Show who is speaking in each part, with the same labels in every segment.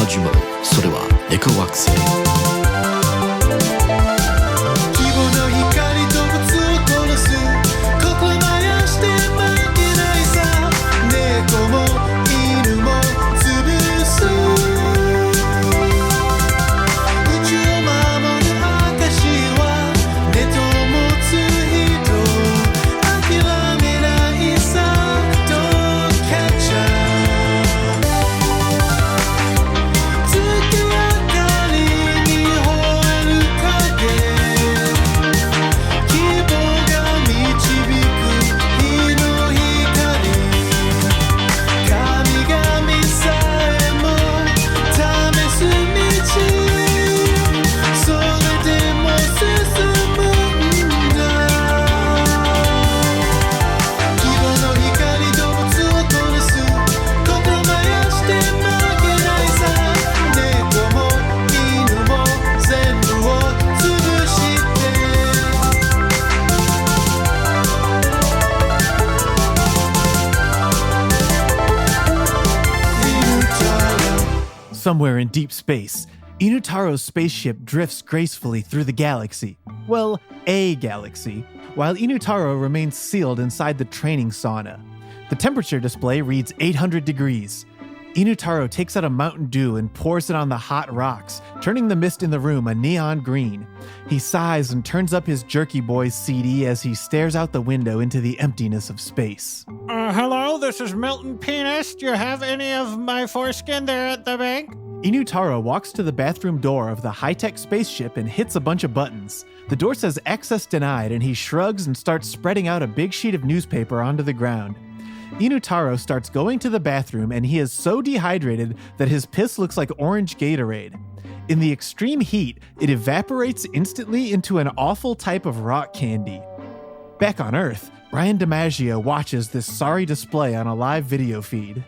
Speaker 1: じまう。それはエコ惑星。
Speaker 2: 希望の光動物を殺す。ここまやして負けないさ。猫も犬も潰す。宇宙を守る証はネットを持つ人。諦めないさ。Dogcatcher。
Speaker 3: Somewhere in deep space, Inutaro's spaceship drifts gracefully through the galaxy. Well, a galaxy, while Inutaro remains sealed inside the training sauna. The temperature display reads 800 degrees. Inutaro takes out a Mountain Dew and pours it on the hot rocks, turning the mist in the room a neon green. He sighs and turns up his Jerky Boys CD as he stares out the window into the emptiness of space.
Speaker 4: Hello, this is Milton Penis. Do you have any of my foreskin there at the bank?
Speaker 3: Inutaro walks to the bathroom door of the high-tech spaceship and hits a bunch of buttons. The door says access denied, and he shrugs and starts spreading out a big sheet of newspaper onto the ground. Inutaro starts going to the bathroom, and he is so dehydrated that his piss looks like orange Gatorade. In the extreme heat, it evaporates instantly into an awful type of rock candy. Back on Earth, Brian DiMaggio watches this sorry display on a live video feed.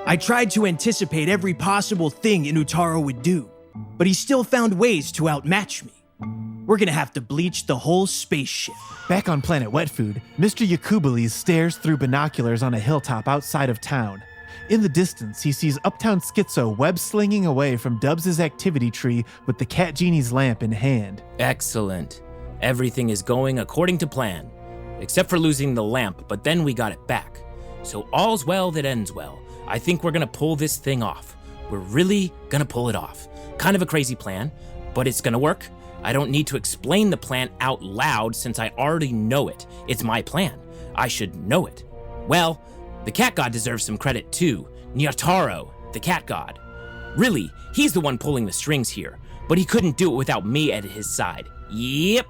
Speaker 5: I tried to anticipate every possible thing Inutaro would do, but he still found ways to outmatch me. We're gonna have to bleach the whole spaceship.
Speaker 3: Back on Planet Wetfood, Mr. Yakubulis stares through binoculars on a hilltop outside of town. In the distance, he sees Uptown Schizo web-slinging away from Dubs' activity tree with the Cat Genie's lamp in hand.
Speaker 6: Excellent. Everything is going according to plan. Except for losing the lamp, but then we got it back. So all's well that ends well. I think we're gonna pull this thing off. We're really gonna pull it off. Kind of a crazy plan, but it's gonna work. I don't need to explain the plan out loud since I already know it. It's my plan. I should know it. Well, the cat god deserves some credit too. Inutaro, the cat god. Really, he's the one pulling the strings here, but he couldn't do it without me at his side. Yep.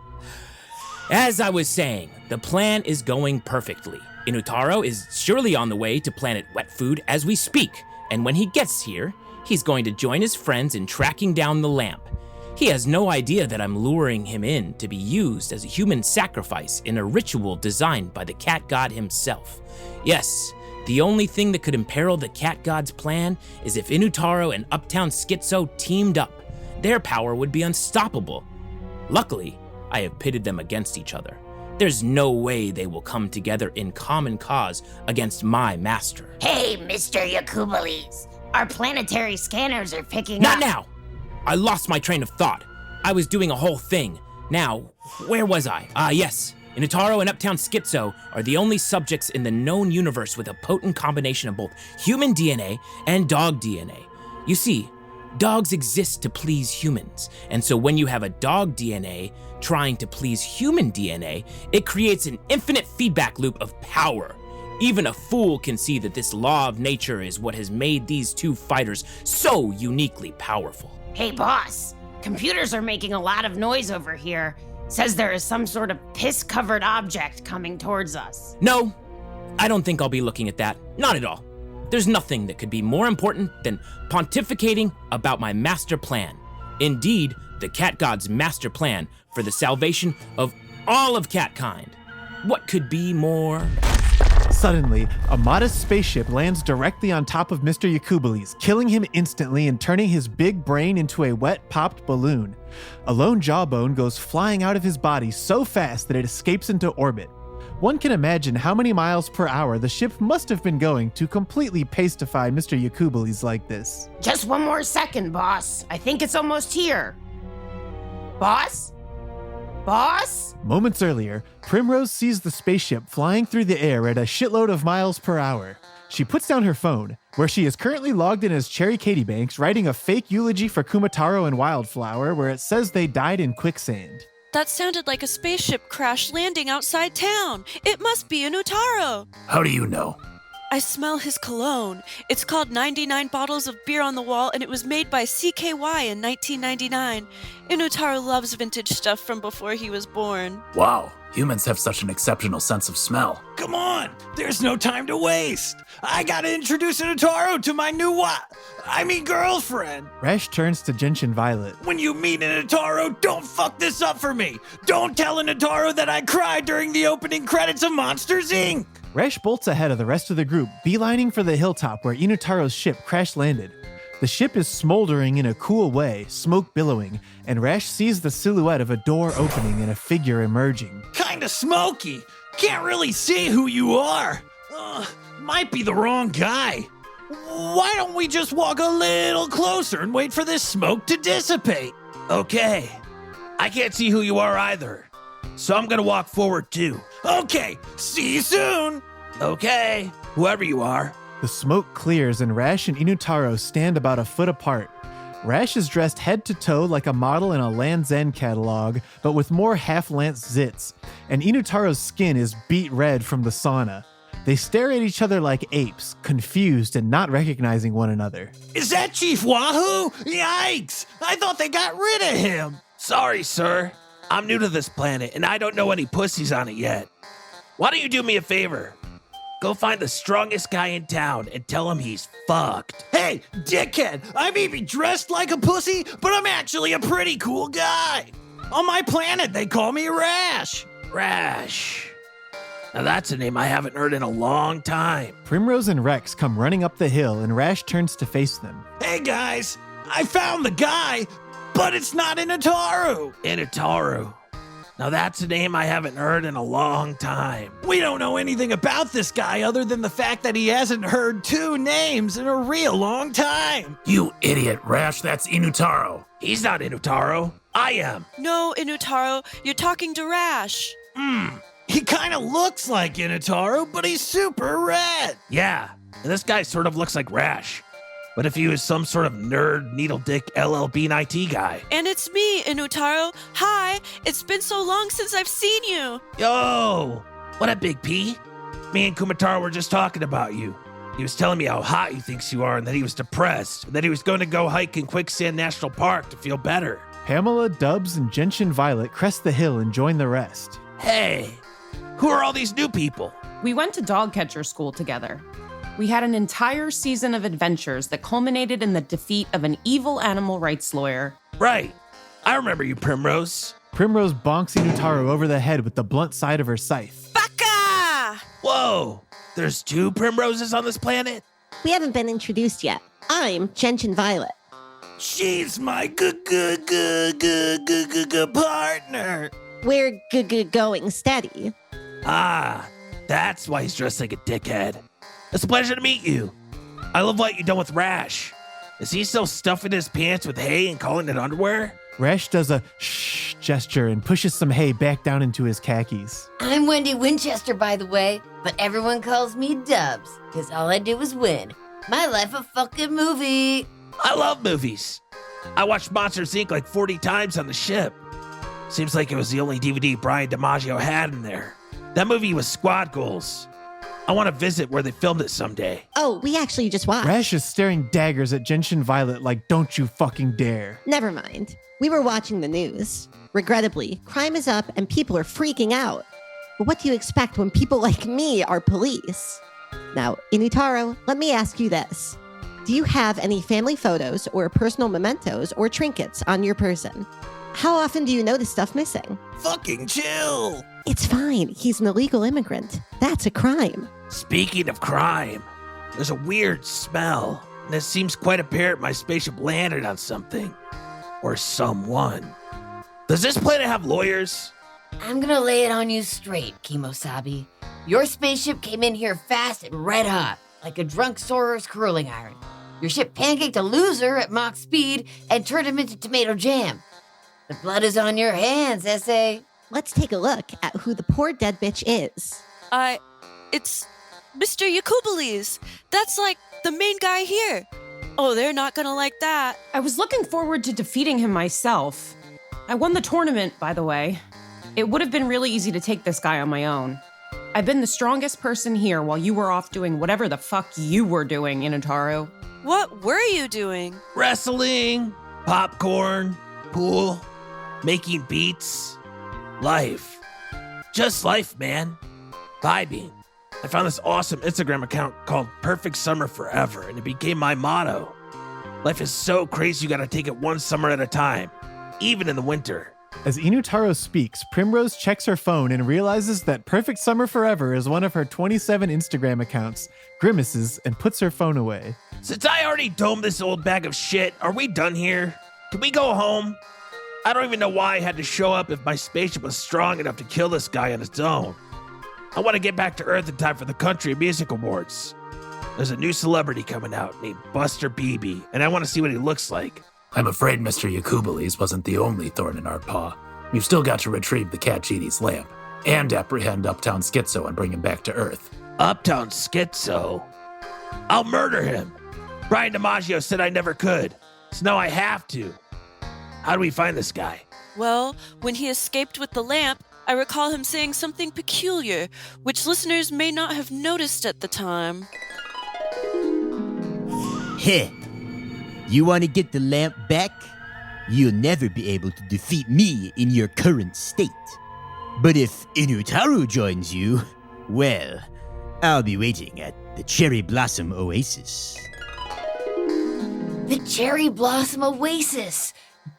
Speaker 6: As I was saying, the plan is going perfectly. Inutaro is surely on the way to Planet Wetfood as we speak, and when he gets here, he's going to join his friends in tracking down the lamp. He has no idea that I'm luring him in to be used as a human sacrifice in a ritual designed by the cat god himself. Yes, the only thing that could imperil the cat god's plan is if Inutaro and Uptown Schizo teamed up. Their power would be unstoppable. Luckily, I have pitted them against each other. There's no way they will come together in common cause against my master.
Speaker 7: Hey, Mr. Yakubulis. Our planetary scanners are picking
Speaker 6: Not
Speaker 7: up.
Speaker 6: now! I lost my train of thought. I was doing a whole thing. Now, where was I? Yes. Inutaro and Uptown Schizo are the only subjects in the known universe with a potent combination of both human DNA and dog DNA. You see, dogs exist to please humans, and so when you have a dog DNA trying to please human DNA, it creates an infinite feedback loop of power. Even a fool can see that this law of nature is what has made these two fighters so uniquely powerful.
Speaker 7: Hey, boss. Computers are making a lot of noise over here. Says there is some sort of piss-covered object coming towards us.
Speaker 6: No, I don't think I'll be looking at that. Not at all. There's nothing that could be more important than pontificating about my master plan. Indeed, the cat god's master plan for the salvation of all of catkind. What could be more?
Speaker 3: Suddenly, a modest spaceship lands directly on top of Mr. Yakubulis, killing him instantly and turning his big brain into a wet, popped balloon. A lone jawbone goes flying out of his body so fast that it escapes into orbit. One can imagine how many miles per hour the ship must have been going to completely pastify Mr. Yakubulis like this.
Speaker 7: Just one more second, boss. I think it's almost here. Boss? Boss?
Speaker 3: Moments earlier, Primrose sees the spaceship flying through the air at a shitload of miles per hour. She puts down her phone, where she is currently logged in as Cherry Katie Banks, writing a fake eulogy for Kumataro and Wildflower, where it says they died in quicksand.
Speaker 8: That sounded like a spaceship crash landing outside town. It must be Inutaro.
Speaker 1: How do you know?
Speaker 8: I smell his cologne. It's called 99 Bottles of Beer on the Wall, and it was made by CKY in 1999. Inutaro loves vintage stuff from before he was born.
Speaker 1: Wow, humans have such an exceptional sense of smell.
Speaker 4: Come on, there's no time to waste. I gotta introduce Inutaro to my new girlfriend.
Speaker 3: Rash turns to Genshin Violet.
Speaker 4: When you meet Inutaro, don't fuck this up for me. Don't tell Inutaro that I cried during the opening credits of Monsters, Inc.
Speaker 3: Rash bolts ahead of the rest of the group, beelining for the hilltop where Inutaro's ship crash landed. The ship is smoldering in a cool way, smoke billowing, and Rash sees the silhouette of a door opening and a figure emerging.
Speaker 4: Kinda smoky. Can't really see who you are. Might be the wrong guy. Why don't we just walk a little closer and wait for this smoke to dissipate? Okay. I can't see who you are either. So I'm gonna walk forward too. Okay, see you soon. Okay, whoever you are.
Speaker 3: The smoke clears and Rash and Inutaro stand about a foot apart. Rash is dressed head to toe like a model in a Land's End catalog, but with more half-lance zits, and Inutaro's skin is beet red from the sauna. They stare at each other like apes, confused and not recognizing one another.
Speaker 4: Is that Chief Wahoo? Yikes! I thought they got rid of him. Sorry, sir. I'm new to this planet, and I don't know any pussies on it yet. Why don't you do me a favor? Go find the strongest guy in town and tell him he's fucked. Hey, dickhead! I may be dressed like a pussy, but I'm actually a pretty cool guy. On my planet, they call me Rash. Rash. Now that's a name I haven't heard in a long time.
Speaker 3: Primrose and Rex come running up the hill and Rash turns to face them.
Speaker 4: Hey guys, I found the guy, but it's not Inutaro. Inutaro. Now that's a name I haven't heard in a long time. We don't know anything about this guy other than the fact that he hasn't heard two names in a real long time.
Speaker 1: You idiot, Rash, that's Inutaro.
Speaker 4: He's not Inutaro. I am.
Speaker 8: No, Inutaro, you're talking to Rash.
Speaker 4: He kind of looks like Inutaro, but he's super red. Yeah, and this guy sort of looks like Rash. But if he was some sort of nerd, needle dick, LLB and IT guy.
Speaker 8: And it's me, Inutaro. Hi, it's been so long since I've seen you.
Speaker 4: Yo, what up, Big P? Me and Kumataro were just talking about you. He was telling me how hot he thinks you are and that he was depressed, and that he was going to go hike in Quicksand National Park to feel better.
Speaker 3: Pamela, Dubs, and Genshin Violet crest the hill and join the rest.
Speaker 4: Hey, who are all these new people?
Speaker 9: We went to Dogcatcher school together. We had an entire season of adventures that culminated in the defeat of an evil animal rights lawyer.
Speaker 4: Right. I remember you, Primrose.
Speaker 3: Primrose bonks Inutaro over the head with the blunt side of her scythe.
Speaker 8: Baka!
Speaker 4: Whoa, there's two Primroses on this planet?
Speaker 10: We haven't been introduced yet. I'm Genshin Violet.
Speaker 4: She's my partner.
Speaker 10: We're going steady.
Speaker 4: Ah, that's why he's dressed like a dickhead. It's a pleasure to meet you. I love what you've done with Rash. Is he still stuffing his pants with hay and calling it underwear?
Speaker 3: Rash does a shh gesture and pushes some hay back down into his khakis.
Speaker 11: I'm Wendy Winchester, by the way, but everyone calls me Dubs, because all I do is win. My life a fucking movie.
Speaker 4: I love movies. I watched Monsters, Inc. like 40 times on the ship. Seems like it was the only DVD Brian DiMaggio had in there. That movie was Squad Goals. I want to visit where they filmed it someday.
Speaker 10: Oh, we actually just watched.
Speaker 3: Rash is staring daggers at Genshin Violet like, don't you fucking dare.
Speaker 10: Never mind. We were watching the news. Regrettably, crime is up and people are freaking out. But what do you expect when people like me are police? Now, Inutaro, let me ask you this. Do you have any family photos or personal mementos or trinkets on your person? How often do you notice stuff missing?
Speaker 4: Fucking chill.
Speaker 10: It's fine. He's an illegal immigrant. That's a crime.
Speaker 4: Speaking of crime, there's a weird smell, and it seems quite apparent my spaceship landed on something. Or someone. Does this planet have lawyers?
Speaker 11: I'm gonna lay it on you straight, Kimosabi. Your spaceship came in here fast and red hot, like a drunk soror's curling iron. Your ship pancaked a loser at Mach speed and turned him into tomato jam. The blood is on your hands, S.A.
Speaker 10: Let's take a look at who the poor dead bitch is.
Speaker 8: It's Mr. Yakubules. That's like the main guy here. Oh, they're not gonna like that.
Speaker 9: I was looking forward to defeating him myself. I won the tournament, by the way. It would have been really easy to take this guy on my own. I've been the strongest person here while you were off doing whatever the fuck you were doing, Inutaro.
Speaker 8: What were you doing?
Speaker 4: Wrestling, popcorn, pool, making beats. Life. Just life, man. Vibing. I found this awesome Instagram account called Perfect Summer Forever, and it became my motto. Life is so crazy you gotta take it one summer at a time, even in the winter.
Speaker 3: As Inutaro speaks, Primrose checks her phone and realizes that Perfect Summer Forever is one of her 27 Instagram accounts, grimaces, and puts her phone away.
Speaker 4: Since I already domed this old bag of shit, are we done here? Can we go home? I don't even know why I had to show up if my spaceship was strong enough to kill this guy on its own. I want to get back to Earth in time for the Country Music Awards. There's a new celebrity coming out named Buster Beebe, and I want to see what he looks like.
Speaker 1: I'm afraid Mr. Yakubules wasn't the only thorn in our paw. We've still got to retrieve the cat genie's lamp, and apprehend Uptown Schizo and bring him back to Earth.
Speaker 4: Uptown Schizo? I'll murder him. Brian DiMaggio said I never could, so now I have to. How do we find this guy?
Speaker 8: Well, when he escaped with the lamp, I recall him saying something peculiar, which listeners may not have noticed at the time.
Speaker 12: Heh. You want to get the lamp back? You'll never be able to defeat me in your current state. But if Inutaro joins you, well, I'll be waiting at the Cherry Blossom Oasis.
Speaker 11: The Cherry Blossom Oasis.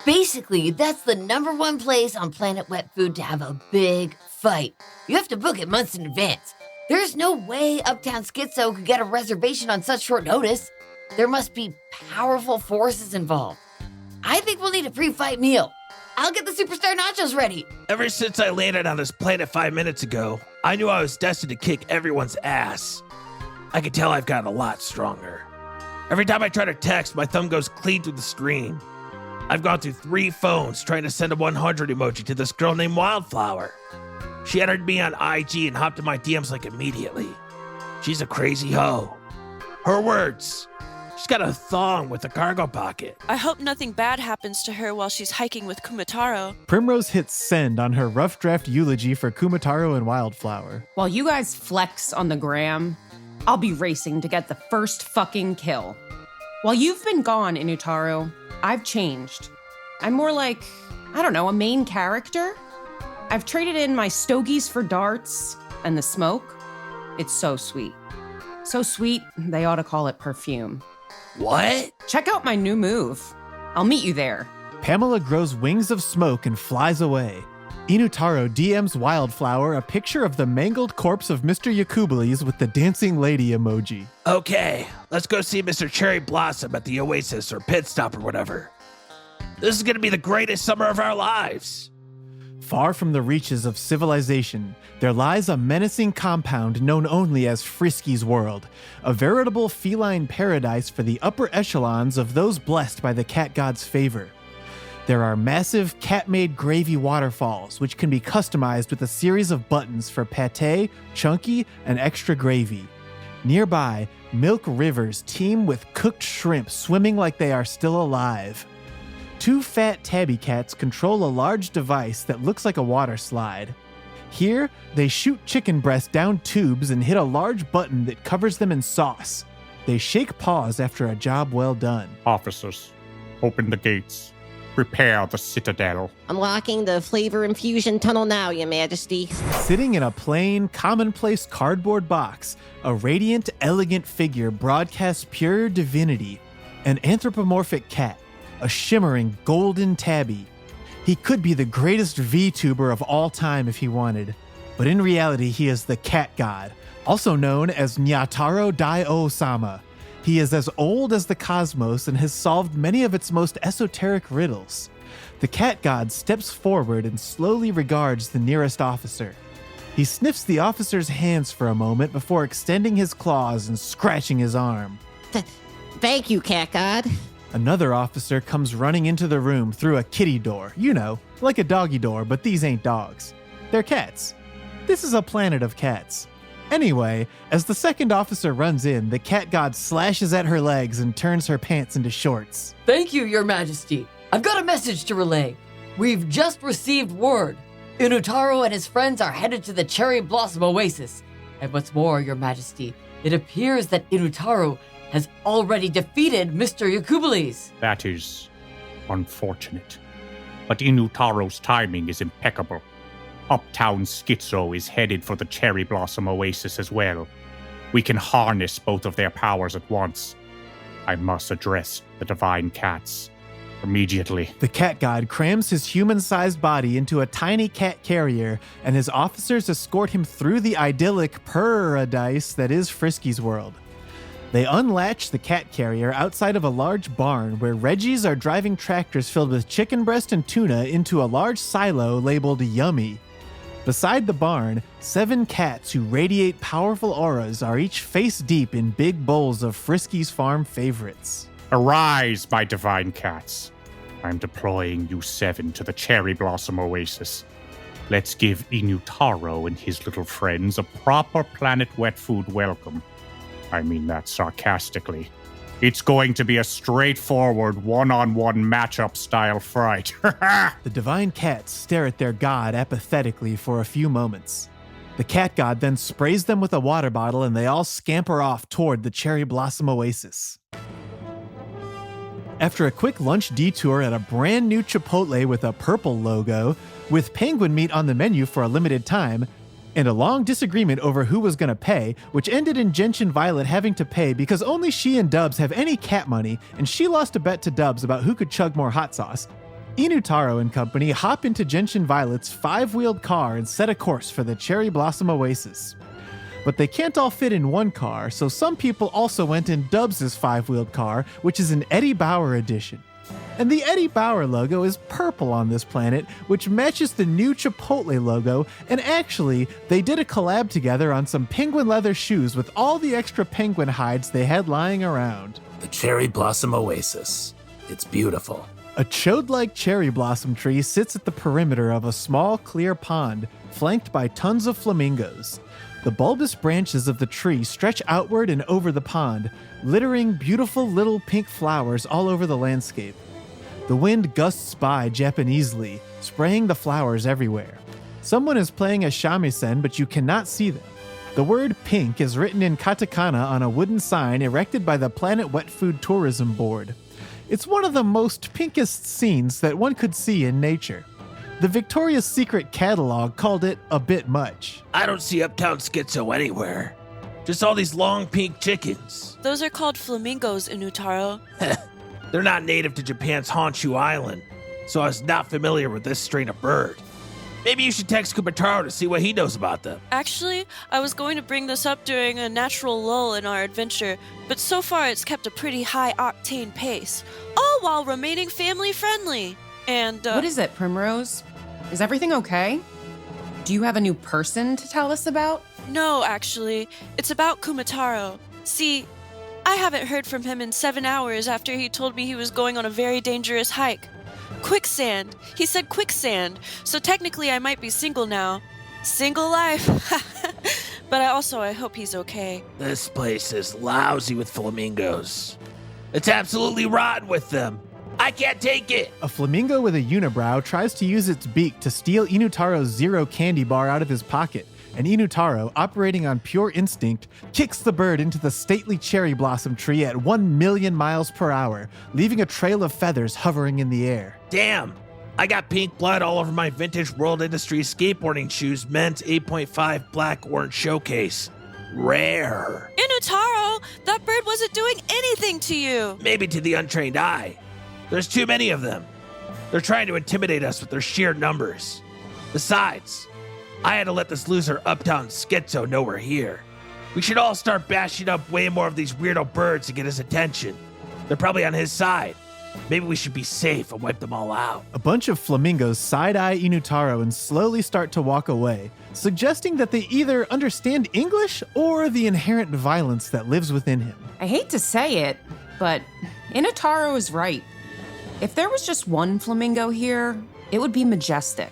Speaker 11: Basically, that's the #1 place on Planet Wetfood to have a big fight. You have to book it months in advance. There's no way Uptown Schizo could get a reservation on such short notice. There must be powerful forces involved. I think we'll need a pre-fight meal. I'll get the superstar nachos ready.
Speaker 4: Ever since I landed on this planet 5 minutes ago, I knew I was destined to kick everyone's ass. I could tell I've gotten a lot stronger. Every time I try to text, my thumb goes clean through the screen. I've gone through 3 phones trying to send a 100 emoji to this girl named Wildflower. She entered me on IG and hopped in my DMs like immediately. She's a crazy hoe. Her words. She's got a thong with a cargo pocket.
Speaker 8: I hope nothing bad happens to her while she's hiking with Kumataro.
Speaker 3: Primrose hits send on her rough draft eulogy for Kumataro and Wildflower.
Speaker 9: While you guys flex on the gram, I'll be racing to get the first fucking kill. While you've been gone, Inutaro, I've changed. I'm more like, I don't know, a main character? I've traded in my stogies for darts and the smoke. It's so sweet. So sweet, they ought to call it perfume.
Speaker 4: What?
Speaker 9: Check out my new move. I'll meet you there.
Speaker 3: Pamela grows wings of smoke and flies away. Inutaro DMs Wildflower a picture of the mangled corpse of Mr. Yakubules with the dancing lady emoji.
Speaker 4: Okay, let's go see Mr. Cherry Blossom at the Oasis or Pit Stop or whatever. This is gonna be the greatest summer of our lives.
Speaker 3: Far from the reaches of civilization, there lies a menacing compound known only as Frisky's World, a veritable feline paradise for the upper echelons of those blessed by the cat god's favor. There are massive cat-made gravy waterfalls, which can be customized with a series of buttons for pate, chunky, and extra gravy. Nearby, milk rivers teem with cooked shrimp swimming like they are still alive. 2 fat tabby cats control a large device that looks like a water slide. Here, they shoot chicken breasts down tubes and hit a large button that covers them in sauce. They shake paws after a job well done.
Speaker 13: Officers, open the gates. Prepare the citadel.
Speaker 10: Unlocking the flavor infusion tunnel now, Your Majesty.
Speaker 3: Sitting in a plain, commonplace cardboard box, a radiant, elegant figure broadcasts pure divinity. An anthropomorphic cat, a shimmering golden tabby. He could be the greatest VTuber of all time if he wanted, but in reality he is the cat god, also known as Nyataro Dai-O-sama. He is as old as the cosmos and has solved many of its most esoteric riddles. The cat god steps forward and slowly regards the nearest officer. He sniffs the officer's hands for a moment before extending his claws and scratching his arm.
Speaker 10: Thank you, cat god.
Speaker 3: Another officer comes running into the room through a kitty door. You know, like a doggy door, but these ain't dogs. They're cats. This is a planet of cats. Anyway, as the second officer runs in, the cat god slashes at her legs and turns her pants into shorts.
Speaker 14: Thank you, Your Majesty. I've got a message to relay. We've just received word. Inutaro and his friends are headed to the Cherry Blossom Oasis. And what's more, Your Majesty, it appears that Inutaro has already defeated Mr. Yakubules.
Speaker 13: That is unfortunate. But Inutaro's timing is impeccable. Uptown Schizo is headed for the Cherry Blossom Oasis as well. We can harness both of their powers at once. I must address the Divine Cats immediately.
Speaker 3: The cat god crams his human-sized body into a tiny cat carrier, and his officers escort him through the idyllic paradise that is Frisky's world. They unlatch the cat carrier outside of a large barn where Reggies are driving tractors filled with chicken breast and tuna into a large silo labeled Yummy. Beside the barn, 7 cats who radiate powerful auras are each face deep in big bowls of Frisky's farm favorites.
Speaker 13: Arise, my divine cats. I'm deploying you 7 to the Cherry Blossom Oasis. Let's give Inutaro and his little friends a proper Planet Wetfood welcome. I mean that sarcastically. It's going to be a straightforward one-on-one matchup style fight.
Speaker 3: The divine cats stare at their god apathetically for a few moments. The cat god then sprays them with a water bottle and they all scamper off toward the Cherry Blossom Oasis. After a quick lunch detour at a brand new Chipotle with a purple logo, with penguin meat on the menu for a limited time, and a long disagreement over who was going to pay, which ended in Gentian Violet having to pay because only she and Dubs have any cat money, and she lost a bet to Dubs about who could chug more hot sauce, Inutaro and company hop into Gentian Violet's 5-wheeled car and set a course for the Cherry Blossom Oasis. But they can't all fit in one car, so some people also went in Dubs' 5-wheeled car, which is an Eddie Bauer edition. And the Eddie Bauer logo is purple on this planet, which matches the new Chipotle logo, and actually, they did a collab together on some penguin leather shoes with all the extra penguin hides they had lying around.
Speaker 1: The Cherry Blossom Oasis. It's beautiful.
Speaker 3: A chode-like cherry blossom tree sits at the perimeter of a small, clear pond, flanked by tons of flamingos. The bulbous branches of the tree stretch outward and over the pond, littering beautiful little pink flowers all over the landscape. The wind gusts by Japanesely, spraying the flowers everywhere. Someone is playing a shamisen, but you cannot see them. The word pink is written in katakana on a wooden sign erected by the Planet Wetfood Tourism Board. It's one of the most pinkest scenes that one could see in nature. The Victoria's Secret catalog called it a bit much.
Speaker 4: I don't see Uptown Schizo anywhere. Just all these long pink chickens.
Speaker 8: Those are called flamingos, Inutaro.
Speaker 4: They're not native to Japan's Honshu Island, so I was not familiar with this strain of bird. Maybe you should text Kumataro to see what he knows about them.
Speaker 8: Actually, I was going to bring this up during a natural lull in our adventure, but so far it's kept a pretty high-octane pace, all while remaining family-friendly. And,
Speaker 9: What is it, Primrose? Is everything okay? Do you have a new person to tell us about?
Speaker 8: No, actually. It's about Kumataro. See, I haven't heard from him in 7 hours after he told me he was going on a very dangerous hike. Quicksand. He said quicksand, so technically I might be single now. Single life. But I hope he's okay.
Speaker 4: This place is lousy with flamingos. It's absolutely rotten with them. I can't take it.
Speaker 3: A flamingo with a unibrow tries to use its beak to steal Inutaro's Zero candy bar out of his pocket, and Inutaro, operating on pure instinct, kicks the bird into the stately cherry blossom tree at 1,000,000 miles per hour, leaving a trail of feathers hovering in the air.
Speaker 4: Damn. I got pink blood all over my vintage World Industries skateboarding shoes men's 8.5 black orange showcase. Rare.
Speaker 8: Inutaro, that bird wasn't doing anything to you.
Speaker 4: Maybe to the untrained eye. There's too many of them. They're trying to intimidate us with their sheer numbers. Besides, I had to let this loser Uptown Schizo know we're here. We should all start bashing up way more of these weirdo birds to get his attention. They're probably on his side. Maybe we should be safe and wipe them all out.
Speaker 3: A bunch of flamingos side-eye Inutaro and slowly start to walk away, suggesting that they either understand English or the inherent violence that lives within him.
Speaker 9: I hate to say it, but Inutaro is right. If there was just one flamingo here, it would be majestic.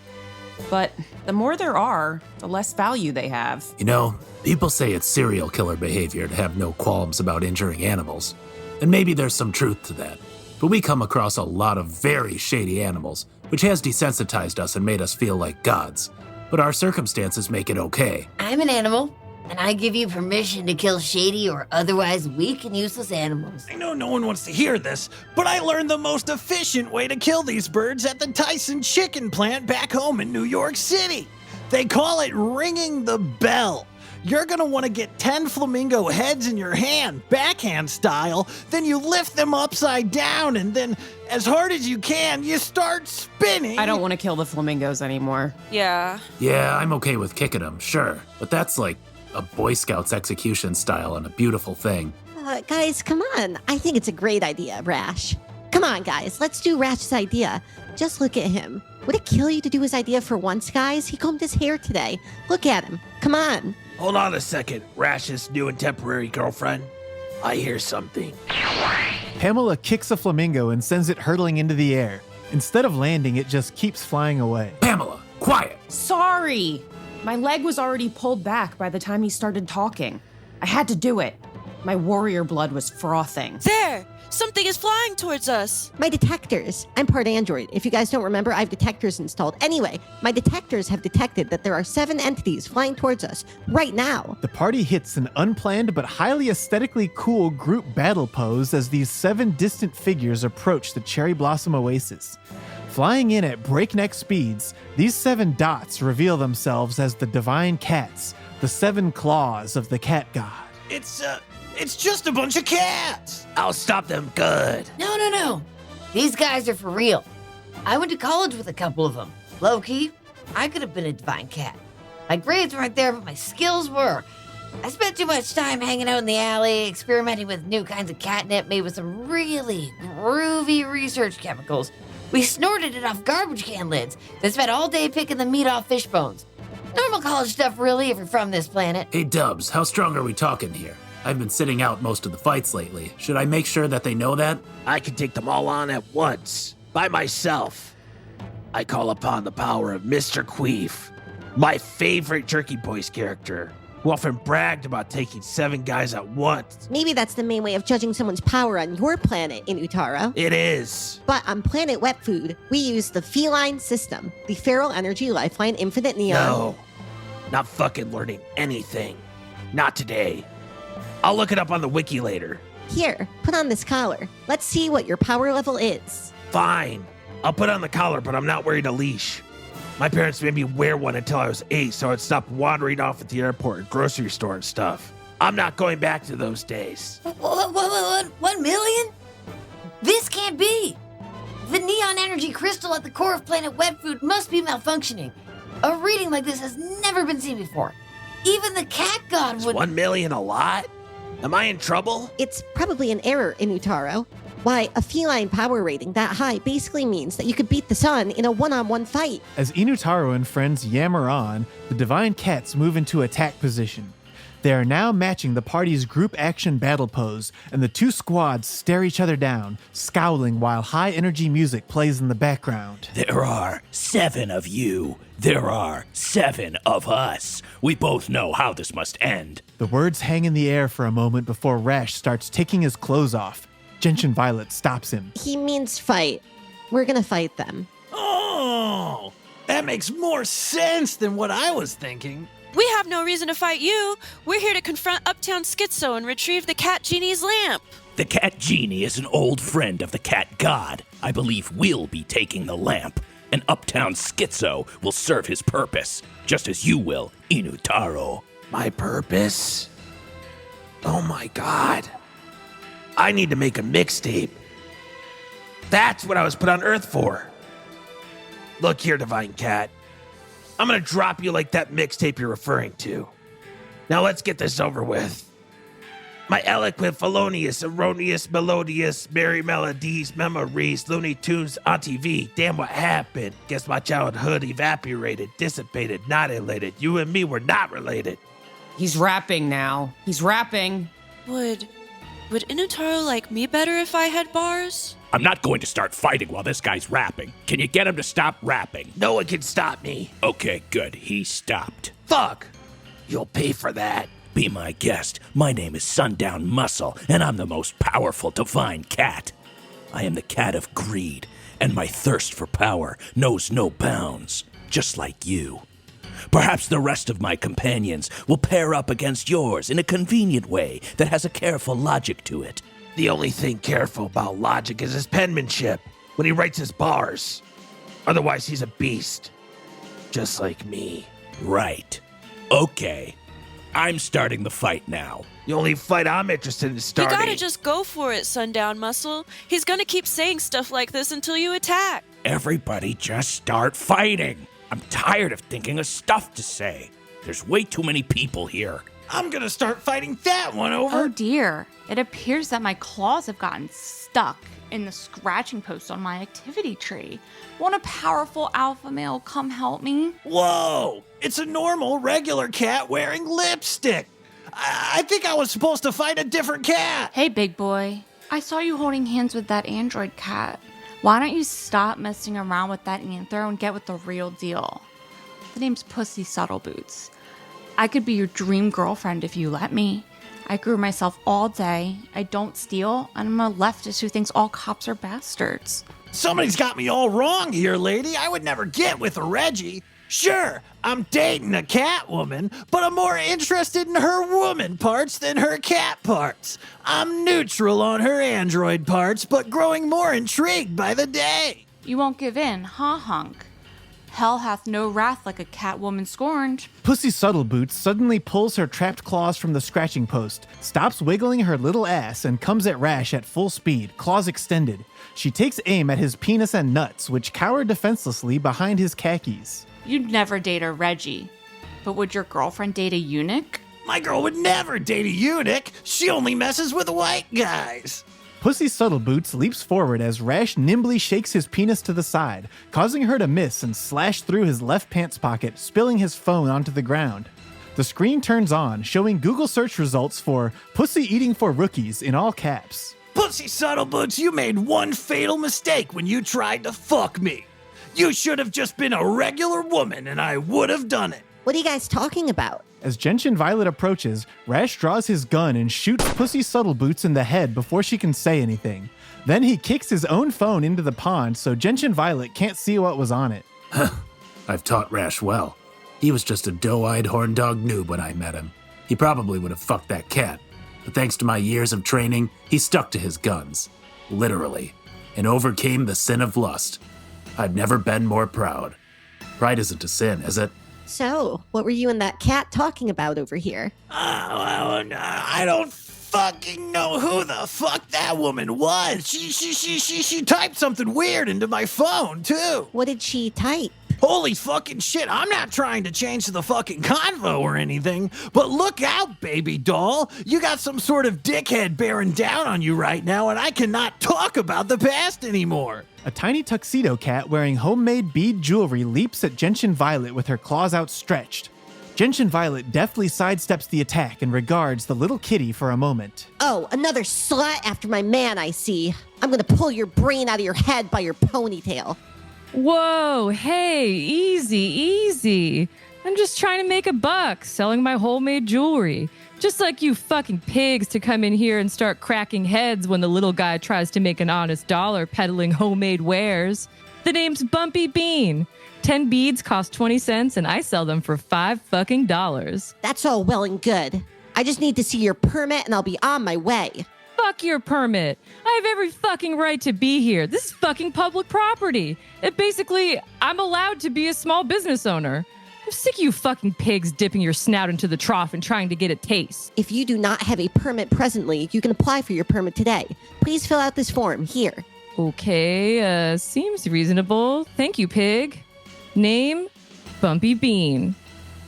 Speaker 9: But the more there are, the less value they have.
Speaker 1: You know, people say it's serial killer behavior to have no qualms about injuring animals. And maybe there's some truth to that. But we come across a lot of very shady animals, which has desensitized us and made us feel like gods. But our circumstances make it okay.
Speaker 11: I'm an animal, and I give you permission to kill shady or otherwise weak and useless animals.
Speaker 4: I know no one wants to hear this, but I learned the most efficient way to kill these birds at the Tyson chicken plant back home in New York City. They call it ringing the bell. You're gonna want to get 10 flamingo heads in your hand, backhand style, then you lift them upside down, and then, as hard as you can, you start spinning.
Speaker 9: I don't want to kill the flamingos anymore.
Speaker 8: Yeah.
Speaker 1: Yeah, I'm okay with kicking them, sure. But that's like a Boy Scouts execution style and a beautiful thing.
Speaker 10: Guys, come on. I think it's a great idea, Rash. Come on, guys. Let's do Rash's idea. Just look at him. Would it kill you to do his idea for once, guys? He combed his hair today. Look at him. Come on.
Speaker 4: Hold on a second, Rash's new and temporary girlfriend. I hear something.
Speaker 3: Pamela kicks a flamingo and sends it hurtling into the air. Instead of landing, it just keeps flying away.
Speaker 1: Pamela, quiet!
Speaker 9: Sorry! My leg was already pulled back by the time he started talking. I had to do it. My warrior blood was frothing.
Speaker 8: There! Something is flying towards us.
Speaker 10: My detectors. I'm part Android. If you guys don't remember, I have detectors installed. Anyway, my detectors have detected that there are 7 entities flying towards us right now.
Speaker 3: The party hits an unplanned but highly aesthetically cool group battle pose as these 7 distant figures approach the Cherry Blossom Oasis. Flying in at breakneck speeds, these 7 dots reveal themselves as the divine cats, the 7 claws of the cat god.
Speaker 4: It's just a bunch of cats. I'll stop them good.
Speaker 11: No. These guys are for real. I went to college with a couple of them. Low-key, I could have been a divine cat. My grades weren't there, but my skills were. I spent too much time hanging out in the alley, experimenting with new kinds of catnip made with some really groovy research chemicals. We snorted it off garbage can lids, then spent all day picking the meat off fish bones. Normal college stuff, really, if you're from this planet.
Speaker 1: Hey Dubs, how strong are we talking here? I've been sitting out most of the fights lately. Should I make sure that they know that?
Speaker 4: I can take them all on at once, by myself. I call upon the power of Mr. Queef, my favorite Jerky Boys character, who often bragged about taking 7 guys at once.
Speaker 10: Maybe that's the main way of judging someone's power on your planet, Inutaro.
Speaker 4: It is.
Speaker 10: But on Planet Wetfood, we use the feline system, the feral energy lifeline infinite neon.
Speaker 4: No, not fucking learning anything. Not today. I'll look it up on the wiki later.
Speaker 10: Here, put on this collar. Let's see what your power level is.
Speaker 4: Fine. I'll put on the collar, but I'm not wearing a leash. My parents made me wear one until I was 8 so I'd stop wandering off at the airport and grocery store and stuff. I'm not going back to those days.
Speaker 11: What, 1 million? This can't be. The neon energy crystal at the core of Planet Wetfood must be malfunctioning. A reading like this has never been seen before. Even the cat god would—
Speaker 4: 1 million a lot? Am I in trouble?
Speaker 10: It's probably an error, Inutaro. Why, a feline power rating that high basically means that you could beat the sun in a one-on-one fight.
Speaker 3: As Inutaro and friends yammer on, the divine cats move into attack position. They are now matching the party's group action battle pose, and the 2 squads stare each other down, scowling while high-energy music plays in the background.
Speaker 15: There are 7 of you. There are 7 of us. We both know how this must end.
Speaker 3: The words hang in the air for a moment before Rash starts taking his clothes off. Gentian Violet stops him.
Speaker 10: He means fight. We're gonna fight them.
Speaker 4: Oh, that makes more sense than what I was thinking.
Speaker 8: We have no reason to fight you. We're here to confront Uptown Schizo and retrieve the Cat Genie's lamp.
Speaker 15: The Cat Genie is an old friend of the Cat God. I believe we'll be taking the lamp, and Uptown Schizo will serve his purpose, just as you will, Inutaro.
Speaker 4: My purpose? Oh my god. I need to make a mixtape. That's what I was put on Earth for. Look here, Divine Cat. I'm gonna drop you like that mixtape you're referring to. Now let's get this over with. My eloquent, felonious, erroneous, melodious, merry melodies, memories, Looney Tunes, on TV. Damn, what happened? Guess my childhood evaporated, dissipated, not elated. You and me were not related.
Speaker 9: He's rapping now. He's rapping.
Speaker 8: Would Inutaro like me better if I had bars?
Speaker 15: I'm not going to start fighting while this guy's rapping. Can you get him to stop rapping?
Speaker 4: No one can stop me.
Speaker 15: Okay, good. He stopped.
Speaker 4: Fuck. You'll pay for that.
Speaker 15: Be my guest. My name is Sundown Muscle, and I'm the most powerful divine cat. I am the cat of greed, and my thirst for power knows no bounds, just like you. Perhaps the rest of my companions will pair up against yours in a convenient way that has a careful logic to it.
Speaker 4: The only thing careful about logic is his penmanship when he writes his bars. Otherwise, he's a beast. Just like me.
Speaker 15: Right. Okay. I'm starting the fight now.
Speaker 4: The only fight I'm interested in starting.
Speaker 8: You gotta just go for it, Sundown Muscle. He's gonna keep saying stuff like this until you attack.
Speaker 15: Everybody just start fighting. I'm tired of thinking of stuff to say. There's way too many people here.
Speaker 4: I'm gonna start fighting that one over.
Speaker 16: Oh dear. It appears that my claws have gotten stuck in the scratching post on my activity tree. Won't a powerful alpha male come help me?
Speaker 4: Whoa! It's a normal, regular cat wearing lipstick. I think I was supposed to fight a different cat.
Speaker 16: Hey, big boy. I saw you holding hands with that android cat. Why don't you stop messing around with that anthro and get with the real deal? The name's Pussy Subtleboots. I could be your dream girlfriend if you let me. I grew myself all day. I don't steal, and I'm a leftist who thinks all cops are bastards.
Speaker 4: Somebody's got me all wrong here, lady. I would never get with a Reggie. Sure, I'm dating a cat woman, but I'm more interested in her woman parts than her cat parts. I'm neutral on her android parts, but growing more intrigued by the day.
Speaker 16: You won't give in, huh, hunk? Hell hath no wrath like a cat woman scorned.
Speaker 3: Pussy Subtleboots suddenly pulls her trapped claws from the scratching post, stops wiggling her little ass, and comes at Rash at full speed, claws extended. She takes aim at his penis and nuts, which cower defenselessly behind his khakis.
Speaker 16: You'd never date a Reggie, but would your girlfriend date a eunuch?
Speaker 4: My girl would never date a eunuch. She only messes with white guys.
Speaker 3: Pussy Subtleboots leaps forward as Rash nimbly shakes his penis to the side, causing her to miss and slash through his left pants pocket, spilling his phone onto the ground. The screen turns on, showing Google search results for Pussy Eating for Rookies in all caps.
Speaker 4: Pussy Subtleboots, you made one fatal mistake when you tried to fuck me. You should have just been a regular woman and I would have done it.
Speaker 10: What are you guys talking about?
Speaker 3: As Gentian Violet approaches, Rash draws his gun and shoots Pussy Subtleboots in the head before she can say anything. Then he kicks his own phone into the pond so Gentian Violet can't see what was on it.
Speaker 1: I've taught Rash well. He was just a doe-eyed horn dog noob when I met him. He probably would have fucked that cat. But thanks to my years of training, he stuck to his guns. Literally. And overcame the sin of lust. I've never been more proud. Pride isn't a sin, is it?
Speaker 10: So, what were you and that cat talking about over here?
Speaker 4: I don't fucking know who the fuck that woman was. She typed something weird into my phone, too.
Speaker 10: What did she type?
Speaker 4: Holy fucking shit, I'm not trying to change the fucking convo or anything, but look out, baby doll. You got some sort of dickhead bearing down on you right now, and I cannot talk about the past anymore.
Speaker 3: A tiny tuxedo cat wearing homemade bead jewelry leaps at Gentian Violet with her claws outstretched. Gentian Violet deftly sidesteps the attack and regards the little kitty for a moment.
Speaker 10: Oh, another slut after my man, I see. I'm gonna pull your brain out of your head by your ponytail.
Speaker 17: Whoa, hey, easy. I'm just trying to make a buck selling my homemade jewelry. Just like you fucking pigs to come in here and start cracking heads when the little guy tries to make an honest dollar peddling homemade wares. The name's Bumpy Bean. 10 beads cost 20 cents and I sell them for $5 fucking.
Speaker 10: That's all well and good. I just need to see your permit and I'll be on my way.
Speaker 17: Fuck your permit. I have every fucking right to be here. This is fucking public property. Basically, I'm allowed to be a small business owner. I'm sick of you fucking pigs dipping your snout into the trough and trying to get a taste.
Speaker 10: If you do not have a permit presently, you can apply for your permit today. Please fill out this form here.
Speaker 17: Okay, seems reasonable. Thank you, pig. Name, Bumpy Bean.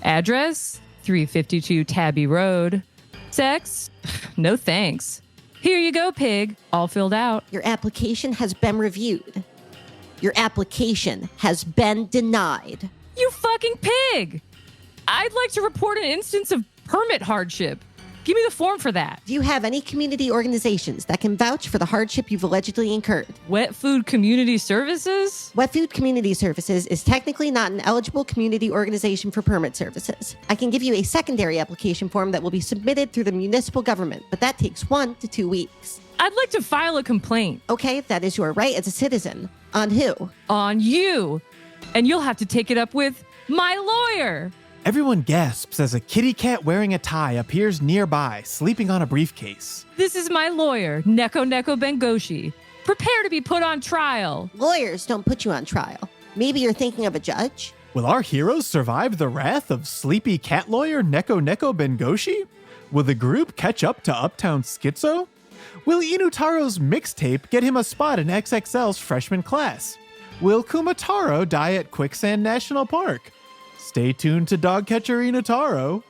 Speaker 17: Address, 352 Tabby Road. Sex? No thanks. Here you go, pig. All filled out.
Speaker 10: Your application has been reviewed. Your application has been denied.
Speaker 17: You fucking pig! I'd like to report an instance of permit hardship. Give me the form for that.
Speaker 10: Do you have any community organizations that can vouch for the hardship you've allegedly incurred?
Speaker 17: Wet Food Community Services?
Speaker 10: Wet Food Community Services is technically not an eligible community organization for permit services. I can give you a secondary application form that will be submitted through the municipal government, but that takes 1 to 2 weeks.
Speaker 17: I'd like to file a complaint.
Speaker 10: Okay, that is your right as a citizen. On who?
Speaker 17: On you. And you'll have to take it up with my lawyer.
Speaker 3: Everyone gasps as a kitty cat wearing a tie appears nearby, sleeping on a briefcase.
Speaker 17: This is my lawyer, Neko Bengoshi. Prepare to be put on trial.
Speaker 10: Lawyers don't put you on trial. Maybe you're thinking of a judge?
Speaker 3: Will our heroes survive the wrath of sleepy cat lawyer Neko Bengoshi? Will the group catch up to Uptown Schizo? Will Inutaro's mixtape get him a spot in XXL's freshman class? Will Kumataro die at Quicksand National Park? Stay tuned to Dogcatcher Inutaro.